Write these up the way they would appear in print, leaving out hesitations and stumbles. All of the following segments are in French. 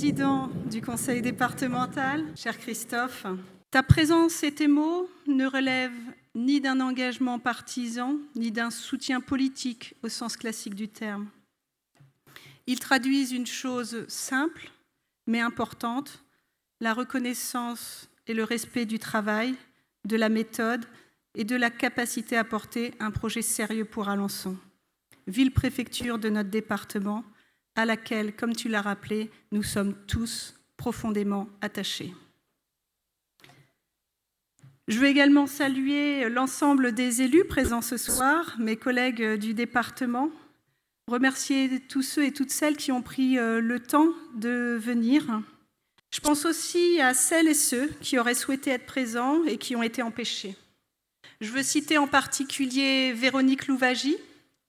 président du conseil départemental, cher Christophe, ta présence et tes mots ne relèvent ni d'un engagement partisan, ni d'un soutien politique au sens classique du terme. Ils traduisent une chose simple, mais importante, la reconnaissance et le respect du travail, de la méthode et de la capacité à porter un projet sérieux pour Alençon, ville-préfecture de notre département, à laquelle, comme tu l'as rappelé, nous sommes tous profondément attachés. Je veux également saluer l'ensemble des élus présents ce soir, mes collègues du département, remercier tous ceux et toutes celles qui ont pris le temps de venir. Je pense aussi à celles et ceux qui auraient souhaité être présents et qui ont été empêchés. Je veux citer en particulier Véronique Louvagie,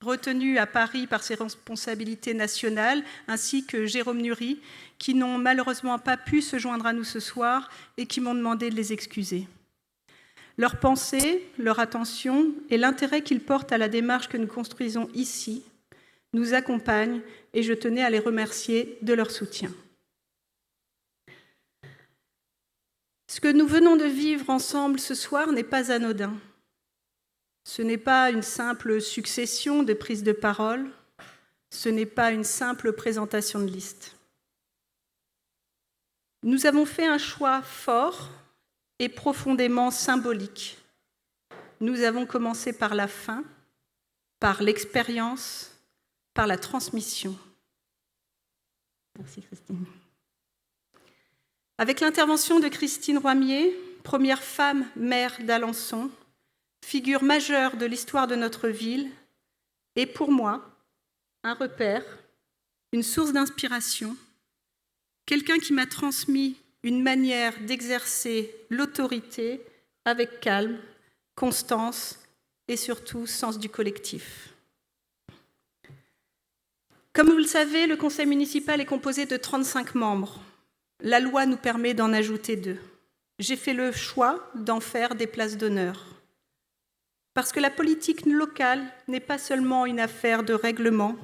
retenue à Paris par ses responsabilités nationales, ainsi que Jérôme Nury, qui n'ont malheureusement pas pu se joindre à nous ce soir et qui m'ont demandé de les excuser. Leur pensée, leur attention et l'intérêt qu'ils portent à la démarche que nous construisons ici nous accompagnent et je tenais à les remercier de leur soutien. Ce que nous venons de vivre ensemble ce soir n'est pas anodin. Ce n'est pas une simple succession de prises de parole, ce n'est pas une simple présentation de liste. Nous avons fait un choix fort et profondément symbolique. Nous avons commencé par la fin, par l'expérience, par la transmission. Merci Christine. Avec l'intervention de Christine Roimier, première femme maire d'Alençon, figure majeure de l'histoire de notre ville, et pour moi, un repère, une source d'inspiration, quelqu'un qui m'a transmis une manière d'exercer l'autorité avec calme, constance et surtout sens du collectif. Comme vous le savez, le conseil municipal est composé de 35 membres. La loi nous permet d'en ajouter 2. J'ai fait le choix d'en faire des places d'honneur. Parce que la politique locale n'est pas seulement une affaire de règlement,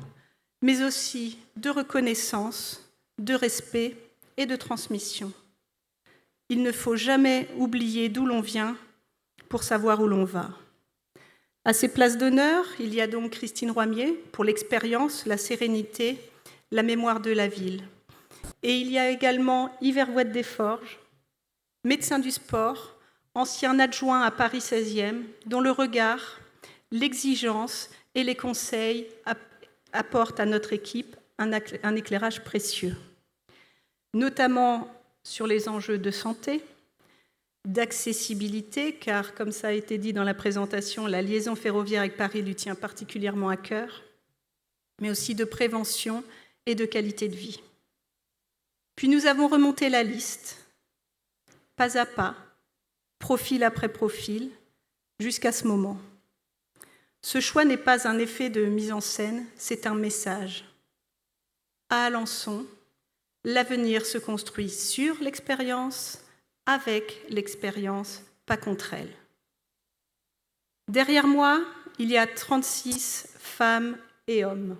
mais aussi de reconnaissance, de respect et de transmission. Il ne faut jamais oublier d'où l'on vient pour savoir où l'on va. À ces places d'honneur, il y a donc Christine Roimier pour l'expérience, la sérénité, la mémoire de la ville. Et il y a également Yves Herouet Desforges, médecin du sport, ancien adjoint à Paris 16e, dont le regard, l'exigence et les conseils apportent à notre équipe un éclairage précieux, notamment sur les enjeux de santé, d'accessibilité, car comme ça a été dit dans la présentation, la liaison ferroviaire avec Paris lui tient particulièrement à cœur, mais aussi de prévention et de qualité de vie. Puis nous avons remonté la liste, pas à pas, profil après profil, jusqu'à ce moment. Ce choix n'est pas un effet de mise en scène, c'est un message. À Alençon, l'avenir se construit sur l'expérience, avec l'expérience, pas contre elle. Derrière moi, il y a 36 femmes et hommes,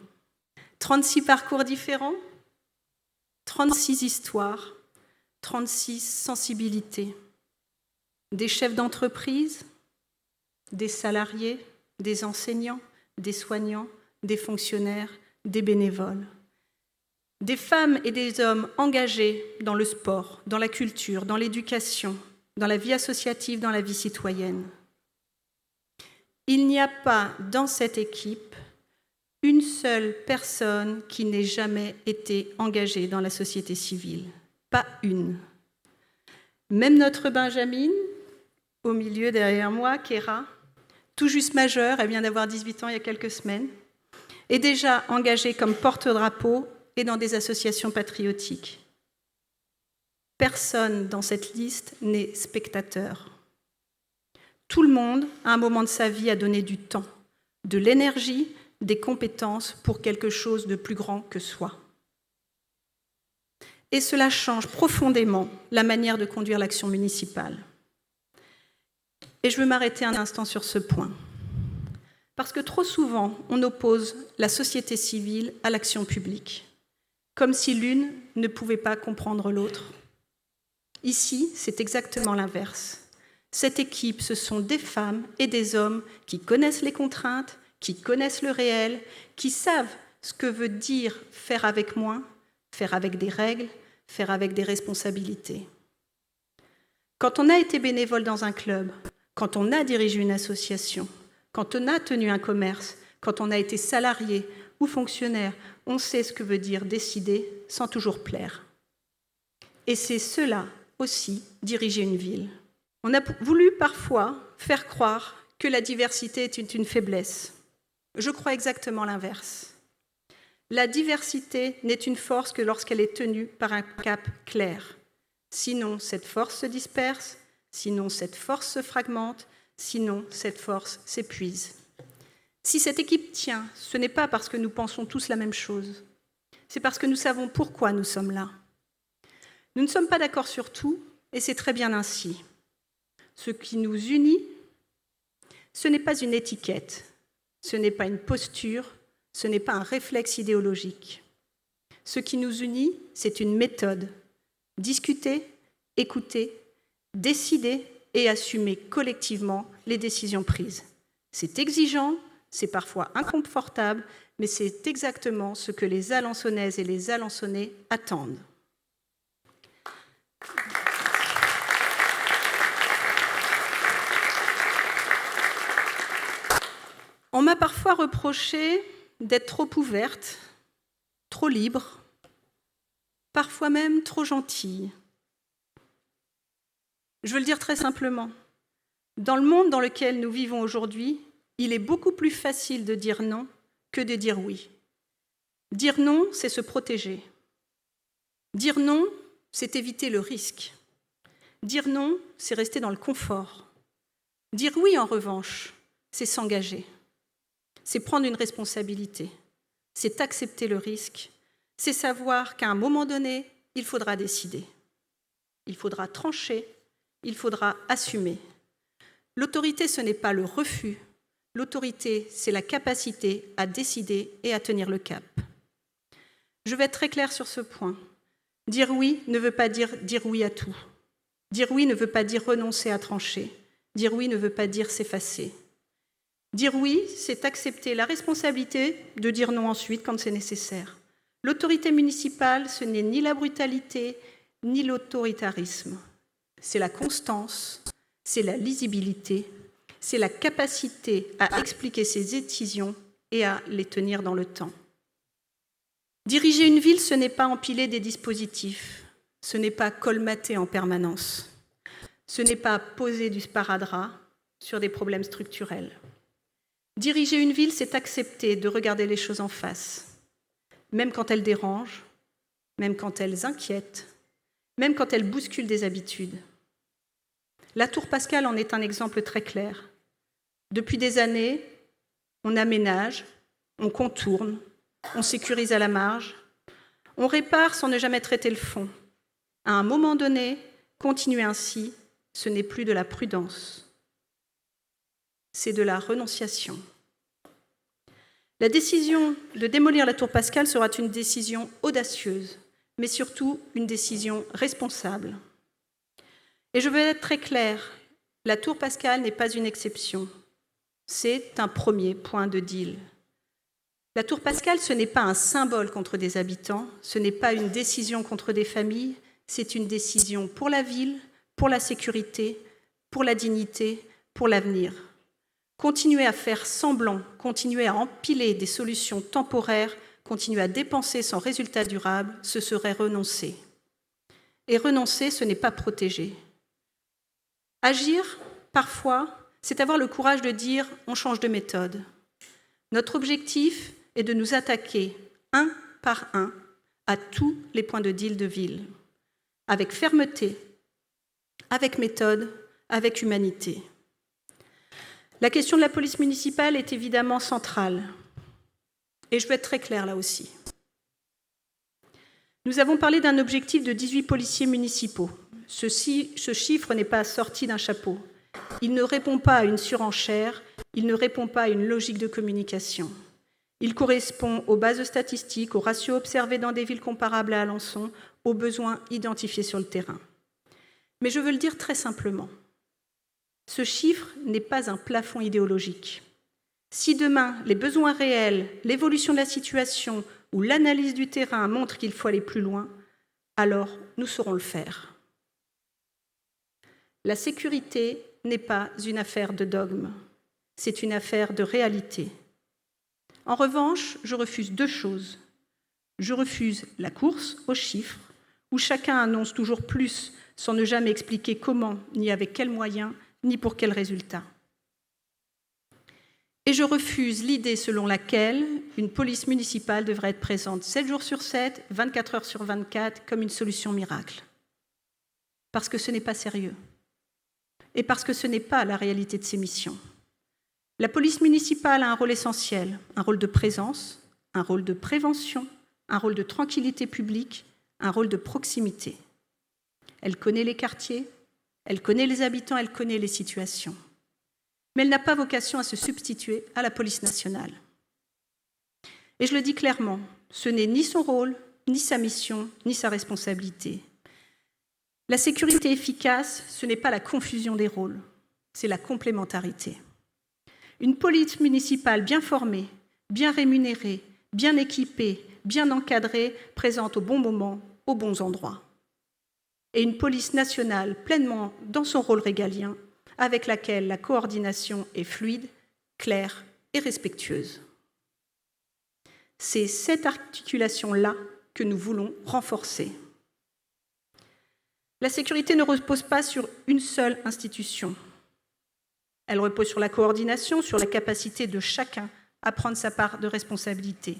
36 parcours différents, 36 histoires, 36 sensibilités. Des chefs d'entreprise, des salariés, des enseignants, des soignants, des fonctionnaires, des bénévoles. Des femmes et des hommes engagés dans le sport, dans la culture, dans l'éducation, dans la vie associative, dans la vie citoyenne. Il n'y a pas dans cette équipe une seule personne qui n'ait jamais été engagée dans la société civile. Pas une. Même notre Benjamin, au milieu derrière moi, Kéra, tout juste majeure, elle vient d'avoir 18 ans il y a quelques semaines, est déjà engagée comme porte-drapeau et dans des associations patriotiques. Personne dans cette liste n'est spectateur. Tout le monde, à un moment de sa vie, a donné du temps, de l'énergie, des compétences pour quelque chose de plus grand que soi. Et cela change profondément la manière de conduire l'action municipale. Et je veux m'arrêter un instant sur ce point. Parce que trop souvent, on oppose la société civile à l'action publique. comme si l'une ne pouvait pas comprendre l'autre. Ici, c'est exactement l'inverse. Cette équipe, ce sont des femmes et des hommes qui connaissent les contraintes, qui connaissent le réel, qui savent ce que veut dire faire avec moins, faire avec des règles, faire avec des responsabilités. Quand on a été bénévole dans un club, quand on a dirigé une association, quand on a tenu un commerce, quand on a été salarié ou fonctionnaire, on sait ce que veut dire décider sans toujours plaire. Et c'est cela aussi, diriger une ville. On a voulu parfois faire croire que la diversité est une faiblesse. Je crois exactement l'inverse. La diversité n'est une force que lorsqu'elle est tenue par un cap clair. Sinon, cette force se disperse, sinon cette force se fragmente, sinon cette force s'épuise. Si cette équipe tient, ce n'est pas parce que nous pensons tous la même chose, c'est parce que nous savons pourquoi nous sommes là. Nous ne sommes pas d'accord sur tout, et c'est très bien ainsi. Ce qui nous unit, ce n'est pas une étiquette, ce n'est pas une posture, ce n'est pas un réflexe idéologique. Ce qui nous unit, c'est une méthode. Discuter, écouter, décider et assumer collectivement les décisions prises. C'est exigeant, c'est parfois inconfortable, mais c'est exactement ce que les Alençonnaises et les Alençonnais attendent. On m'a parfois reproché d'être trop ouverte, trop libre, parfois même trop gentille. Je veux le dire très simplement. Dans le monde dans lequel nous vivons aujourd'hui, il est beaucoup plus facile de dire non que de dire oui. Dire non, c'est se protéger. Dire non, c'est éviter le risque. Dire non, c'est rester dans le confort. Dire oui, en revanche, c'est s'engager. C'est prendre une responsabilité. C'est accepter le risque. C'est savoir qu'à un moment donné, il faudra décider. Il faudra trancher. Il faudra assumer. L'autorité, ce n'est pas le refus. L'autorité, c'est la capacité à décider et à tenir le cap. Je vais être très claire sur ce point. Dire oui ne veut pas dire oui à tout. Dire oui ne veut pas dire renoncer à trancher. Dire oui ne veut pas dire s'effacer. Dire oui, c'est accepter la responsabilité de dire non ensuite quand c'est nécessaire. L'autorité municipale, ce n'est ni la brutalité, ni l'autoritarisme. C'est la constance, c'est la lisibilité, c'est la capacité à expliquer ses décisions et à les tenir dans le temps. Diriger une ville, ce n'est pas empiler des dispositifs, ce n'est pas colmater en permanence, ce n'est pas poser du sparadrap sur des problèmes structurels. Diriger une ville, c'est accepter de regarder les choses en face, même quand elles dérangent, même quand elles inquiètent, même quand elles bousculent des habitudes. La Tour Pascal en est un exemple très clair. Depuis des années, on aménage, on contourne, on sécurise à la marge, on répare sans ne jamais traiter le fond. À un moment donné, continuer ainsi, ce n'est plus de la prudence, c'est de la renonciation. La décision de démolir la Tour Pascal sera une décision audacieuse, mais surtout une décision responsable. Et je veux être très claire, la Tour Pascal n'est pas une exception. C'est un premier point de deal. La Tour Pascal, ce n'est pas un symbole contre des habitants, ce n'est pas une décision contre des familles, c'est une décision pour la ville, pour la sécurité, pour la dignité, pour l'avenir. Continuer à faire semblant, continuer à empiler des solutions temporaires, continuer à dépenser sans résultat durable, ce serait renoncer. Et renoncer, ce n'est pas protéger. Agir, parfois, c'est avoir le courage de dire « on change de méthode ». Notre objectif est de nous attaquer, un par un, à tous les points de deal de ville, avec fermeté, avec méthode, avec humanité. La question de la police municipale est évidemment centrale, et je veux être très claire là aussi. Nous avons parlé d'un objectif de 18 policiers municipaux. Ce chiffre n'est pas sorti d'un chapeau. Il ne répond pas à une surenchère, il ne répond pas à une logique de communication. Il correspond aux bases statistiques, aux ratios observés dans des villes comparables à Alençon, aux besoins identifiés sur le terrain. Mais je veux le dire très simplement. Ce chiffre n'est pas un plafond idéologique. Si demain, les besoins réels, l'évolution de la situation ou l'analyse du terrain montrent qu'il faut aller plus loin, alors nous saurons le faire. La sécurité n'est pas une affaire de dogme, c'est une affaire de réalité. En revanche, je refuse deux choses. Je refuse la course aux chiffres, où chacun annonce toujours plus sans ne jamais expliquer comment, ni avec quels moyens, ni pour quels résultats. Et je refuse l'idée selon laquelle une police municipale devrait être présente 7 jours sur 7, 24 heures sur 24, comme une solution miracle. Parce que ce n'est pas sérieux. Et parce que ce n'est pas la réalité de ces missions. La police municipale a un rôle essentiel, un rôle de présence, un rôle de prévention, un rôle de tranquillité publique, un rôle de proximité. Elle connaît les quartiers, elle connaît les habitants, elle connaît les situations. Mais elle n'a pas vocation à se substituer à la police nationale. Et je le dis clairement, ce n'est ni son rôle, ni sa mission, ni sa responsabilité. La sécurité efficace, ce n'est pas la confusion des rôles, c'est la complémentarité. Une police municipale bien formée, bien rémunérée, bien équipée, bien encadrée, présente au bon moment, aux bons endroits. Et une police nationale pleinement dans son rôle régalien, avec laquelle la coordination est fluide, claire et respectueuse. C'est cette articulation-là que nous voulons renforcer. La sécurité ne repose pas sur une seule institution. Elle repose sur la coordination, sur la capacité de chacun à prendre sa part de responsabilité.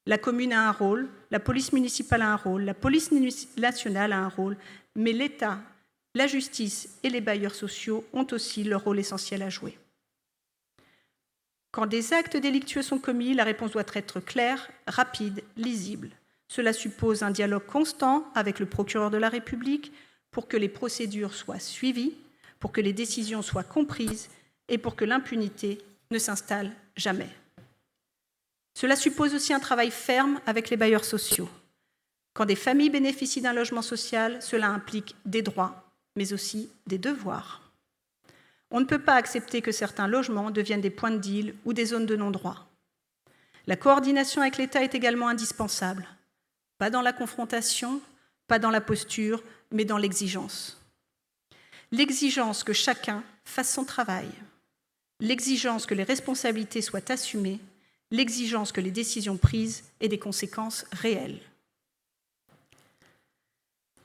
La commune a un rôle, la police municipale a un rôle, la police nationale a un rôle, mais l'État, la justice et les bailleurs sociaux ont aussi leur rôle essentiel à jouer. Quand des actes délictueux sont commis, la réponse doit être claire, rapide, lisible. Cela suppose un dialogue constant avec le procureur de la République pour que les procédures soient suivies, pour que les décisions soient comprises et pour que l'impunité ne s'installe jamais. Cela suppose aussi un travail ferme avec les bailleurs sociaux. Quand des familles bénéficient d'un logement social, cela implique des droits, mais aussi des devoirs. On ne peut pas accepter que certains logements deviennent des points de deal ou des zones de non-droit. La coordination avec l'État est également indispensable. Pas dans la confrontation, pas dans la posture, mais dans l'exigence. L'exigence que chacun fasse son travail. L'exigence que les responsabilités soient assumées. L'exigence que les décisions prises aient des conséquences réelles.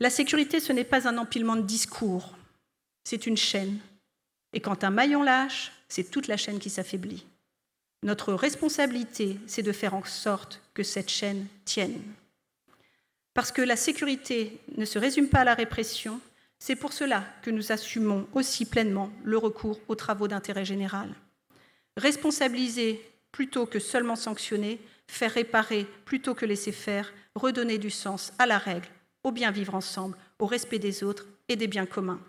La sécurité, ce n'est pas un empilement de discours, c'est une chaîne. Et quand un maillon lâche, c'est toute la chaîne qui s'affaiblit. Notre responsabilité, c'est de faire en sorte que cette chaîne tienne. Parce que la sécurité ne se résume pas à la répression, c'est pour cela que nous assumons aussi pleinement le recours aux travaux d'intérêt général. Responsabiliser plutôt que seulement sanctionner, faire réparer plutôt que laisser faire, redonner du sens à la règle, au bien vivre ensemble, au respect des autres et des biens communs.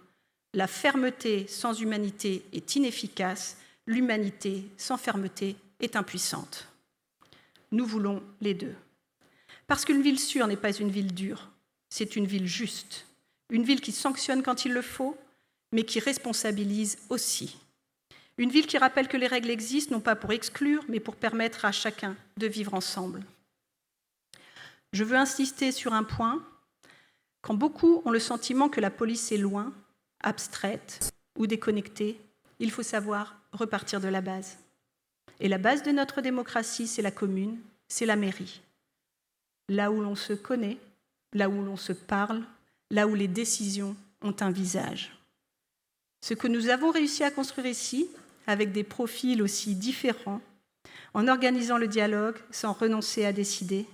La fermeté sans humanité est inefficace, l'humanité sans fermeté est impuissante. Nous voulons les deux. Parce qu'une ville sûre n'est pas une ville dure, c'est une ville juste, une ville qui sanctionne quand il le faut, mais qui responsabilise aussi. Une ville qui rappelle que les règles existent non pas pour exclure, mais pour permettre à chacun de vivre ensemble. Je veux insister sur un point. Quand beaucoup ont le sentiment que la police est loin, abstraite ou déconnectée, il faut savoir repartir de la base. Et la base de notre démocratie, c'est la commune, c'est la mairie. Là où l'on se connaît, là où l'on se parle, là où les décisions ont un visage. Ce que nous avons réussi à construire ici, avec des profils aussi différents, en organisant le dialogue sans renoncer à décider,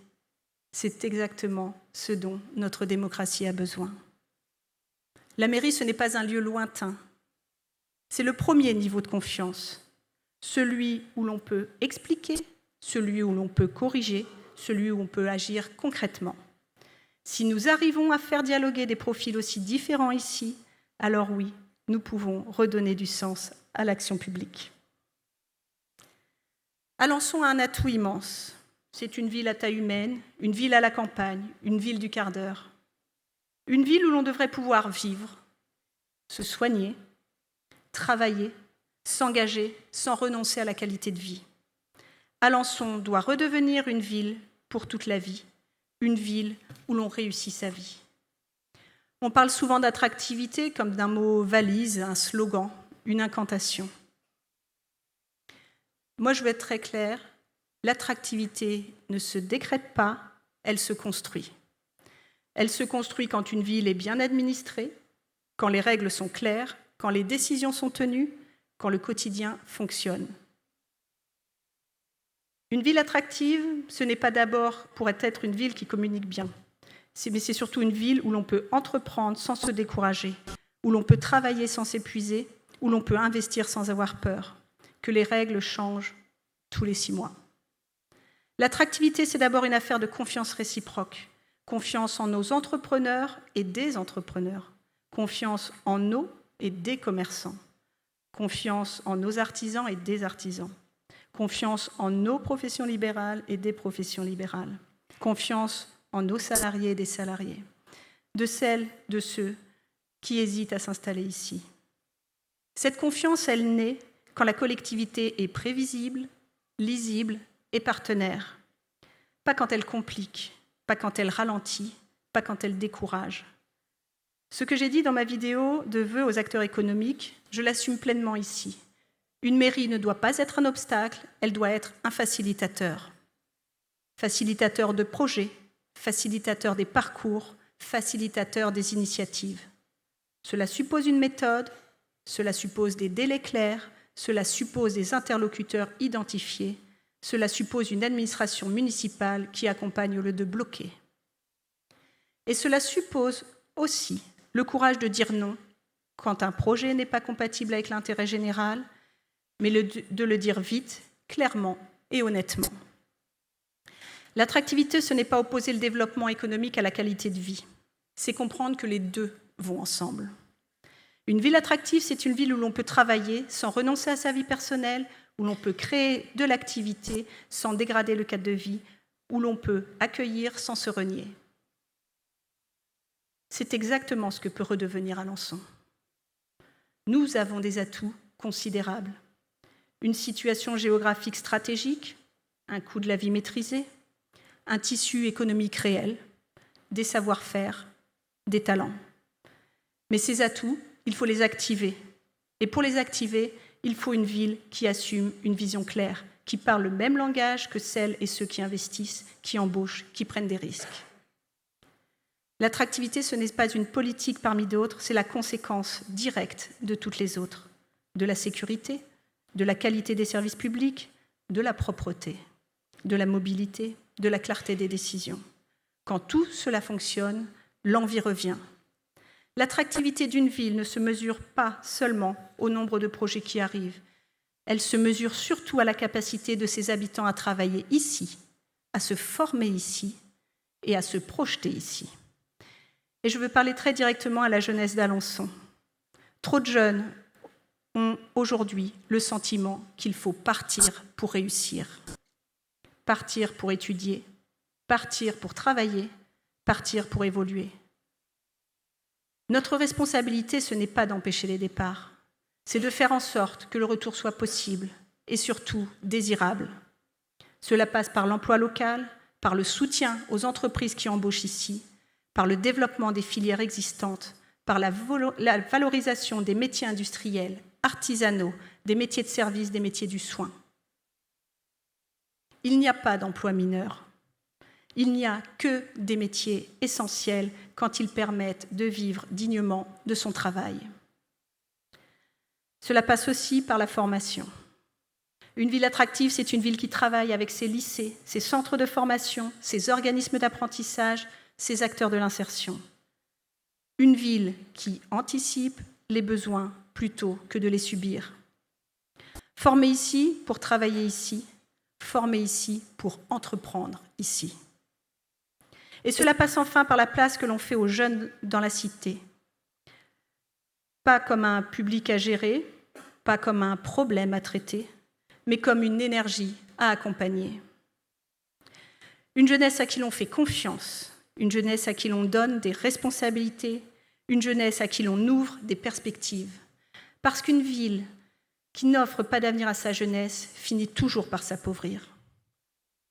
c'est exactement ce dont notre démocratie a besoin. La mairie, ce n'est pas un lieu lointain. C'est le premier niveau de confiance, celui où l'on peut expliquer, celui où l'on peut corriger, celui où on peut agir concrètement. Si nous arrivons à faire dialoguer des profils aussi différents ici, alors oui, nous pouvons redonner du sens à l'action publique. Alençon a un atout immense. C'est une ville à taille humaine, une ville à la campagne, une ville du quart d'heure. Une ville où l'on devrait pouvoir vivre, se soigner, travailler, s'engager sans renoncer à la qualité de vie. Alençon doit redevenir une ville pour toute la vie, une ville où l'on réussit sa vie. On parle souvent d'attractivité comme d'un mot valise, un slogan, une incantation. Moi, je veux être très claire, l'attractivité ne se décrète pas, elle se construit. Elle se construit quand une ville est bien administrée, quand les règles sont claires, quand les décisions sont tenues, quand le quotidien fonctionne. Une ville attractive, ce n'est pas d'abord pour être une ville qui communique bien, mais c'est surtout une ville où l'on peut entreprendre sans se décourager, où l'on peut travailler sans s'épuiser, où l'on peut investir sans avoir peur, que les règles changent tous les 6 mois. L'attractivité, c'est d'abord une affaire de confiance réciproque, confiance en nos entrepreneurs et des entrepreneurs, confiance en nos et des commerçants, confiance en nos artisans et des artisans, confiance en nos professions libérales et des professions libérales, confiance en nos salariés et des salariés, de celles, de ceux qui hésitent à s'installer ici. Cette confiance, elle naît quand la collectivité est prévisible, lisible et partenaire, pas quand elle complique, pas quand elle ralentit, pas quand elle décourage. Ce que j'ai dit dans ma vidéo de vœux aux acteurs économiques, je l'assume pleinement ici. Une mairie ne doit pas être un obstacle, elle doit être un facilitateur. Facilitateur de projets, facilitateur des parcours, facilitateur des initiatives. Cela suppose une méthode, cela suppose des délais clairs, cela suppose des interlocuteurs identifiés, cela suppose une administration municipale qui accompagne au lieu de bloquer. Et cela suppose aussi le courage de dire non quand un projet n'est pas compatible avec l'intérêt général, mais de le dire vite, clairement et honnêtement. L'attractivité, ce n'est pas opposer le développement économique à la qualité de vie, c'est comprendre que les deux vont ensemble. Une ville attractive, c'est une ville où l'on peut travailler sans renoncer à sa vie personnelle, où l'on peut créer de l'activité sans dégrader le cadre de vie, où l'on peut accueillir sans se renier. C'est exactement ce que peut redevenir Alençon. Nous avons des atouts considérables. Une situation géographique stratégique, un coût de la vie maîtrisé, un tissu économique réel, des savoir-faire, des talents. Mais ces atouts, il faut les activer. Et pour les activer, il faut une ville qui assume une vision claire, qui parle le même langage que celles et ceux qui investissent, qui embauchent, qui prennent des risques. L'attractivité, ce n'est pas une politique parmi d'autres, c'est la conséquence directe de toutes les autres, de la sécurité, de la qualité des services publics, de la propreté, de la mobilité, de la clarté des décisions. Quand tout cela fonctionne, l'envie revient. L'attractivité d'une ville ne se mesure pas seulement au nombre de projets qui arrivent, elle se mesure surtout à la capacité de ses habitants à travailler ici, à se former ici et à se projeter ici. Et je veux parler très directement à la jeunesse d'Alençon. Trop de jeunes ont aujourd'hui le sentiment qu'il faut partir pour réussir. Partir pour étudier, partir pour travailler, partir pour évoluer. Notre responsabilité, ce n'est pas d'empêcher les départs, c'est de faire en sorte que le retour soit possible et surtout désirable. Cela passe par l'emploi local, par le soutien aux entreprises qui embauchent ici, par le développement des filières existantes, par la valorisation des métiers industriels, artisanaux, des métiers de service, des métiers du soin. Il n'y a pas d'emploi mineur. Il n'y a que des métiers essentiels quand ils permettent de vivre dignement de son travail. Cela passe aussi par la formation. Une ville attractive, c'est une ville qui travaille avec ses lycées, ses centres de formation, ses organismes d'apprentissage, ses acteurs de l'insertion. Une ville qui anticipe les besoins plutôt que de les subir. Former ici pour travailler ici, former ici pour entreprendre ici. Et cela passe enfin par la place que l'on fait aux jeunes dans la cité. Pas comme un public à gérer, pas comme un problème à traiter, mais comme une énergie à accompagner. Une jeunesse à qui l'on fait confiance, une jeunesse à qui l'on donne des responsabilités, une jeunesse à qui l'on ouvre des perspectives. Parce qu'une ville qui n'offre pas d'avenir à sa jeunesse finit toujours par s'appauvrir.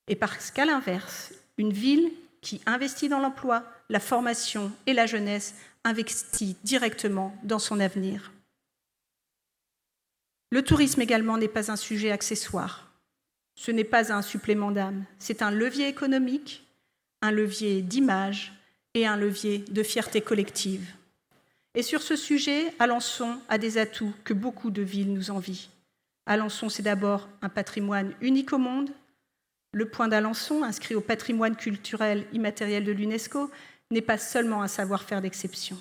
Et parce qu'à l'inverse, une ville qui investit dans l'emploi, la formation et la jeunesse investit directement dans son avenir. Le tourisme également n'est pas un sujet accessoire. Ce n'est pas un supplément d'âme, c'est un levier économique, un levier d'image et un levier de fierté collective. Et sur ce sujet, Alençon a des atouts que beaucoup de villes nous envient. Alençon, c'est d'abord un patrimoine unique au monde. Le point d'Alençon, inscrit au patrimoine culturel immatériel de l'UNESCO, n'est pas seulement un savoir-faire d'exception.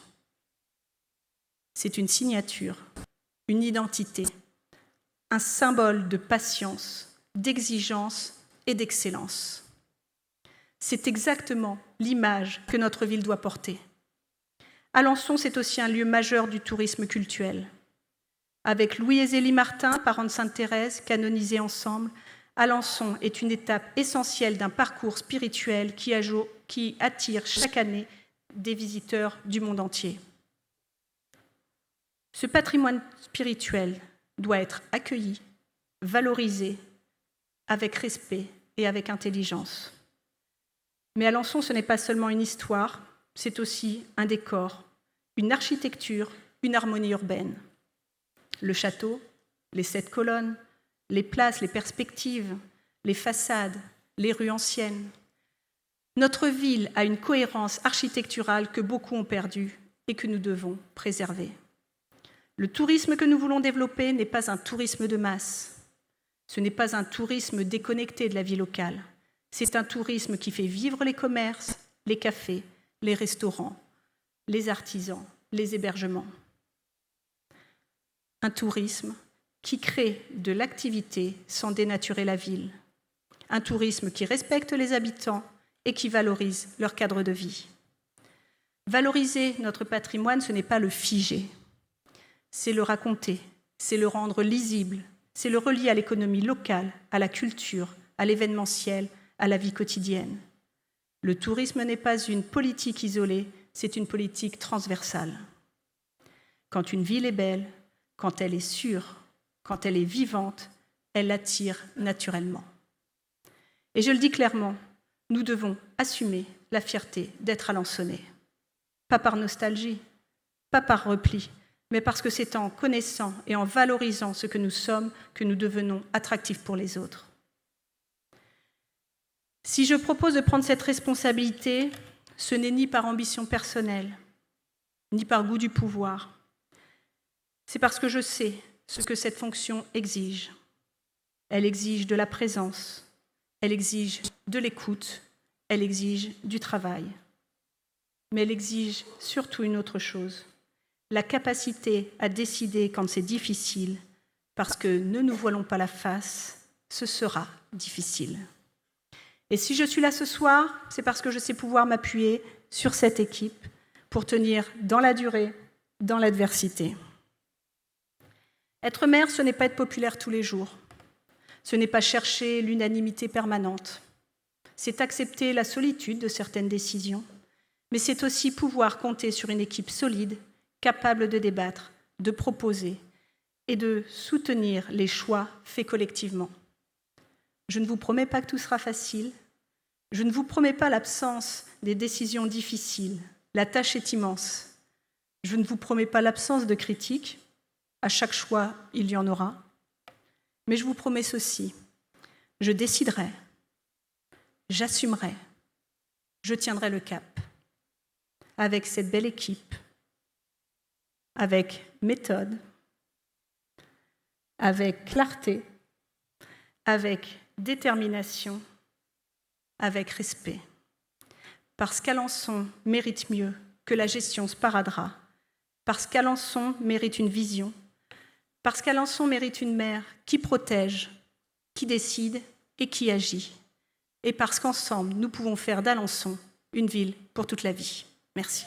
C'est une signature, une identité, un symbole de patience, d'exigence et d'excellence. C'est exactement l'image que notre ville doit porter. Alençon, c'est aussi un lieu majeur du tourisme cultuel. Avec Louis et Zélie Martin, parents de Sainte-Thérèse, canonisés ensemble, Alençon est une étape essentielle d'un parcours spirituel qui attire chaque année des visiteurs du monde entier. Ce patrimoine spirituel doit être accueilli, valorisé, avec respect et avec intelligence. Mais Alençon, ce n'est pas seulement une histoire, c'est aussi un décor, une architecture, une harmonie urbaine. Le château, les 7 colonnes, les places, les perspectives, les façades, les rues anciennes. Notre ville a une cohérence architecturale que beaucoup ont perdue et que nous devons préserver. Le tourisme que nous voulons développer n'est pas un tourisme de masse. Ce n'est pas un tourisme déconnecté de la vie locale. C'est un tourisme qui fait vivre les commerces, les cafés, les restaurants, les artisans, les hébergements. Un tourisme qui crée de l'activité sans dénaturer la ville. Un tourisme qui respecte les habitants et qui valorise leur cadre de vie. Valoriser notre patrimoine, ce n'est pas le figer. C'est le raconter, c'est le rendre lisible, c'est le relier à l'économie locale, à la culture, à l'événementiel, à la vie quotidienne. Le tourisme n'est pas une politique isolée, c'est une politique transversale. Quand une ville est belle, quand elle est sûre, quand elle est vivante, elle attire naturellement. Et je le dis clairement, nous devons assumer la fierté d'être alençonnais. Pas par nostalgie, pas par repli, mais parce que c'est en connaissant et en valorisant ce que nous sommes que nous devenons attractifs pour les autres. Si je propose de prendre cette responsabilité, ce n'est ni par ambition personnelle, ni par goût du pouvoir. C'est parce que je sais ce que cette fonction exige. Elle exige de la présence, elle exige de l'écoute, elle exige du travail. Mais elle exige surtout une autre chose, la capacité à décider quand c'est difficile, parce que ne nous voilons pas la face, ce sera difficile. Et si je suis là ce soir, c'est parce que je sais pouvoir m'appuyer sur cette équipe pour tenir dans la durée, dans l'adversité. Être maire, ce n'est pas être populaire tous les jours. Ce n'est pas chercher l'unanimité permanente. C'est accepter la solitude de certaines décisions, mais c'est aussi pouvoir compter sur une équipe solide, capable de débattre, de proposer et de soutenir les choix faits collectivement. Je ne vous promets pas que tout sera facile. Je ne vous promets pas l'absence des décisions difficiles. La tâche est immense. Je ne vous promets pas l'absence de critiques. À chaque choix, il y en aura. Mais je vous promets ceci. Je déciderai. J'assumerai. Je tiendrai le cap. Avec cette belle équipe. Avec méthode. Avec clarté. Avec détermination. Avec respect. Parce qu'Alençon mérite mieux que la gestion sparadrap. Parce qu'Alençon mérite une vision. Parce qu'Alençon mérite une maire qui protège, qui décide et qui agit. Et parce qu'ensemble, nous pouvons faire d'Alençon une ville pour toute la vie. Merci.